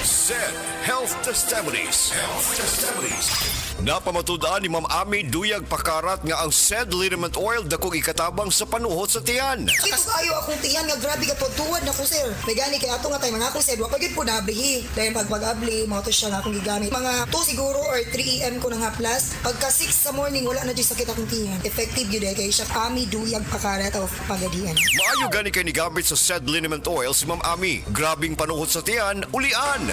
SED Health Testimonies. Napamatudan ni Ma'am Ami Duyag Pakarat nga ang SED liniment oil dakong ikatabang sa panuhot sa tiyan. Ito kayo akong tiyan nga grabe ka tuwad na ko sir. May gani kay ato nga tayo mga akong sir. Wa pagid po nablihi. Dahil pag-abli, mga to siya nga akong gigamit. Mga 2 siguro or 3 AM ko na nga plus. Pagka 6 sa morning, wala na dyan sakit akong tiyan. Effective yun eh. Kaya siya Ami Duyag Pakarat of Pagadian. Maayo gani kay ni gamit sa SED liniment oil si Ma'am Ami. Grabing panuhot sa tiyan, ulian.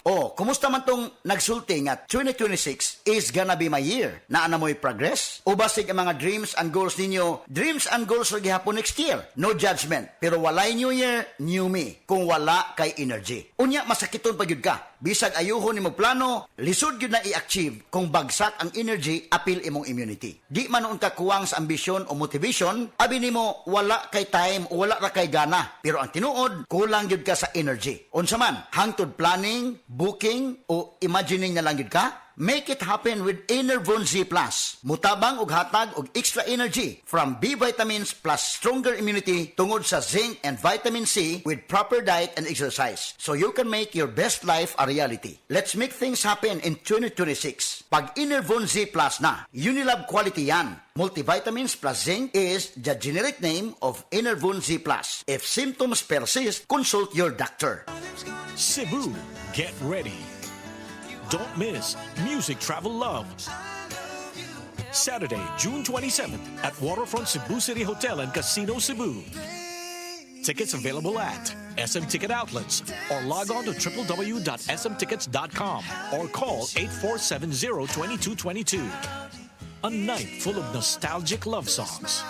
Oh, kumusta man tong nagsulti nga 2026 is gonna be my year? Naa na mo'y progress? O basig ang mga dreams and goals ninyo? Dreams and goals ra gihapon next year. No judgment. Pero walay new year, new me. Kung wala kay energy. Unya, masakiton pa gyud ka. Bisag ayuhon nimo plano, lisod gyud na i-achieve kung bagsak ang energy, apil imong immunity. Di man noon ka kuwang sa ambisyon o motivation, abi nimo wala kay time o wala ra kay gana. Pero ang tinuod, kulang gyud ka sa energy. Unsa man, hangtod planning, booking o imagining na lang yun ka? Make it happen with Enervon Z+. Mutabang og hatag og extra energy from B vitamins plus stronger immunity tungod sa zinc and vitamin C with proper diet and exercise. So you can make your best life a reality. Let's make things happen in 2026. Pag Enervon Z+ na, Unilab quality yan. Multivitamins plus zinc is the generic name of Enervon Z+. If symptoms persist, consult your doctor. Cebu, get ready. Don't miss Music Travel Love. Saturday, June 27th at Waterfront Cebu City Hotel and Casino Cebu. Tickets available at SM Ticket Outlets or log on to www.smtickets.com or call 8470-2222. A night full of nostalgic love songs.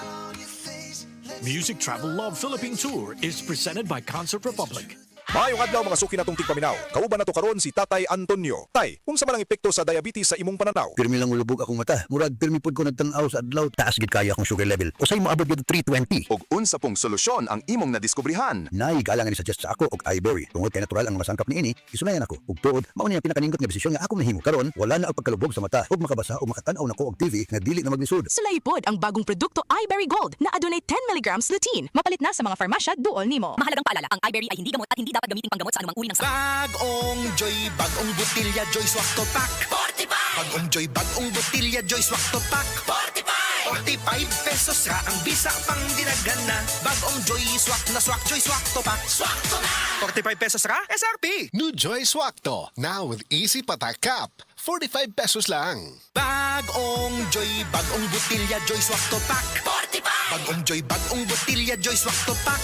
Music Travel Love Philippine Tour is presented by Concert Republic. Maayong adlaw mga suki natong tigpaminaw. Kauban nato karon si Tatay Antonio. Tay, unsa man ang epekto sa diabetes sa imong pananaw? Pirmi lang ulubog akong mata. Murag pirmi pod ko nagtan-aw sa adlaw. Taas gid kaya akong sugar level. Usay mo abot gid 320. Og unsa pong solusyon ang imong nadiskubrihan? Nay galang ni suggest sa ako og iBerry. Tungod kay natural ang masangkap niini, isunayan ako. Ug tuod, mao ni ang pinakaningkot nga desisyon nga ako nahimo karon. Wala na ang pagkalubog sa mata ug makabasa ug makatan-aw nako og TV nga dili na maglisod. Sulay pod ang bagong produkto iBerry Gold na adunay 10 mg lutein. Mapalit na sa mga farmasya duol nimo. Mahalagang paalala, ang iBerry ay hindi gamot at hindi dapat gamitin panggamot sa anumang uri ng sakit. Bagong Joy, bagong butilya Joy Swak to Pack 45. Bagong Joy, bagong butilya Joy Swak to Pack 45. 45 pesos ra ang bisa pang dinagana. Bagong Joy Swak na Swak Joy Swak to Pack. Swak to na. 45 pesos ra SRP. New Joy Swakto, now with easy patak cap. 45 pesos lang. Bagong Joy, bagong butilya Joy Swak to Pack 45. Bagong Joy, bagong butilya Joy Swak to Pack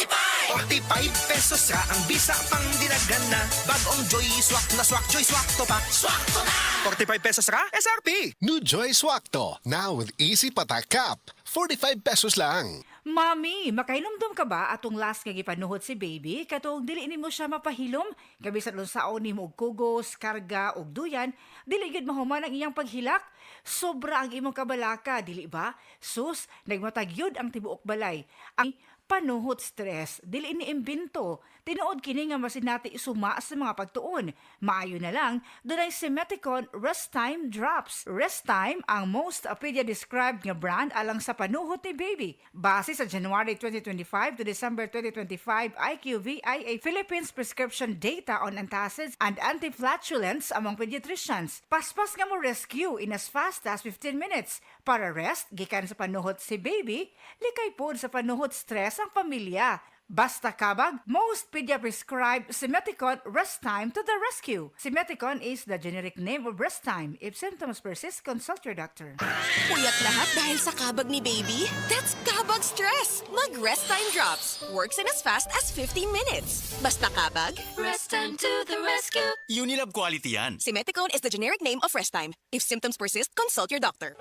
45. 45 pesos ra ang bisa pang dinagana. Bagong Joy Swak na Swak Joy Swak to Pack. Swak to na. 45 pesos ra SRP. New Joy Swakto, now with easy patak cap. 45 pesos lang. Mami, makailumdum ka ba atong last nga gipanuhot si baby? Katong dili nimo siya mapahilom? Gabisan lon saon nimo og kugos, karga og duyan, dili gid mahuman ang iyang paghilak. Sobra ang imong kabalaka, dili ba? Sus, nagmatagyod ang tibuok balay. Ang panuhot stress, dili ini imbento. Tinuod kini nga masinati isuma sa mga pagtuon. Maayo na lang, dunay Simeticon Rest Time Drops. Rest Time ang most pedia-described nga brand alang sa panuhot ni baby. Base sa January 2025 to December 2025 IQVIA Philippines prescription data on antacids and anti-flatulence among pediatricians. Paspas nga mo rescue in as fast as 15 minutes. Para rest, gikan sa panuhot si baby, likay pod sa panuhot stress ang pamilya. Basta kabag, most pedia-prescribed Simeticon Rest Time to the rescue. Simeticon is the generic name of Rest Time. If symptoms persist, consult your doctor. Puyat lahat dahil sa kabag ni baby? That's kabag stress! Mag-Rest Time Drops. Works in as fast as 15 minutes. Basta kabag, Rest Time to the rescue. Unilab quality yan. Simeticon is the generic name of Rest Time. If symptoms persist, consult your doctor.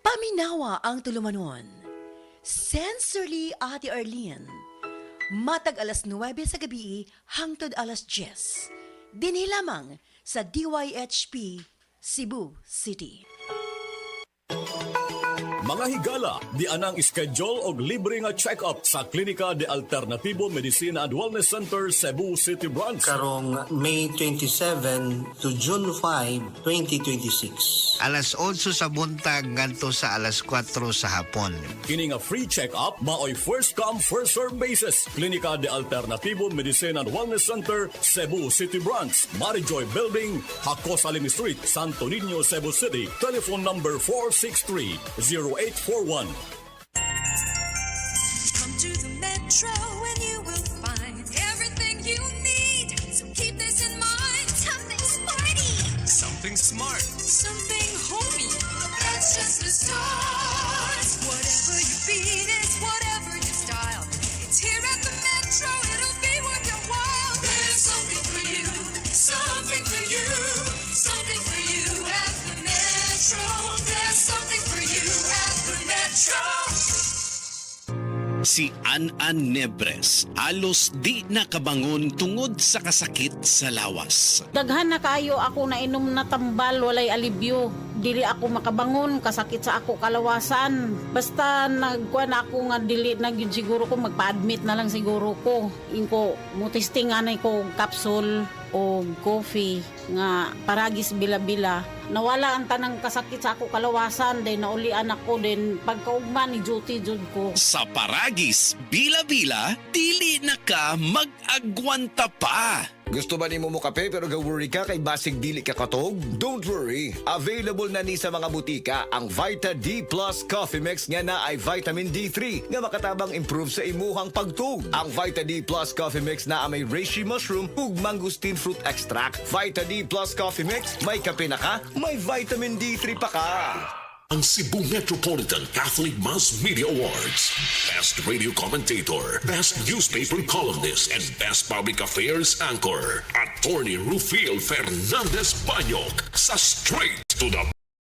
Paminawa ang tulumanon. Sensorily Ate Arlene. Matag alas 9 sa gabi hangtod alas 10. Dinhi lamang sa DYHP Cebu City. Mga higala, di anang schedule og libre nga check-up sa Klinika de Alternativo Medicina and Wellness Center, Cebu City Branch. Karong May 27 to June 5, 2026. Alas 8 sa buntag ngadto sa alas 4 sa hapon. Kini nga free check-up, maoy first come, first serve basis. Klinika de Alternativo Medicina and Wellness Center, Cebu City Branch, Marijoy Building, Hakos Alim Street, Santo Niño, Cebu City. Telephone number 463-0841. Come to the Metro and you will find everything you need. So keep this in mind. Something sporty. Something smart. Something homey. That's just the start. Whatever you beat is whatever you style. It's here at the Metro. It'll be worth your while. There's something for you. Something for you. Something for you at the Metro. There's something for you at the Metro. Si An-An Nebres alos di nakabangon tungod sa kasakit sa lawas. Daghan na kayo ako na inom na tambal, walay alibyo. Dili ako makabangon, kasakit sa ako kalawasan. Basta nagkuhan ako nga dili na yun siguro ko, magpa-admit na lang siguro ko. Inko, mutisting nga na ko capsule o coffee nga paragis bila-bila. Nawala ang tanang kasakit sa ako kalawasan, then naulian ako, then pagkaugma ni duty jud ko. Sa paragis, bila-bila, dili na ka mag-agwanta pa. Gusto ba ni mo kape pero ga-worry ka kay basig dili ka katog? Don't worry. Available na ni sa mga butika ang Vita D Plus Coffee Mix nga na ay vitamin D3 nga makatabang improve sa imuhang pagtug. Ang Vita D Plus Coffee Mix na may reishi mushroom ug mangosteen fruit extract. Vita D Plus Coffee Mix, may kape na ka, may vitamin D3 pa ka. Ang Cebu Metropolitan Catholic Mass Media Awards. Best Radio Commentator, Best Newspaper Columnist, and Best Public Affairs Anchor. Attorney Rufiel Fernandez Banyok sa Straight to the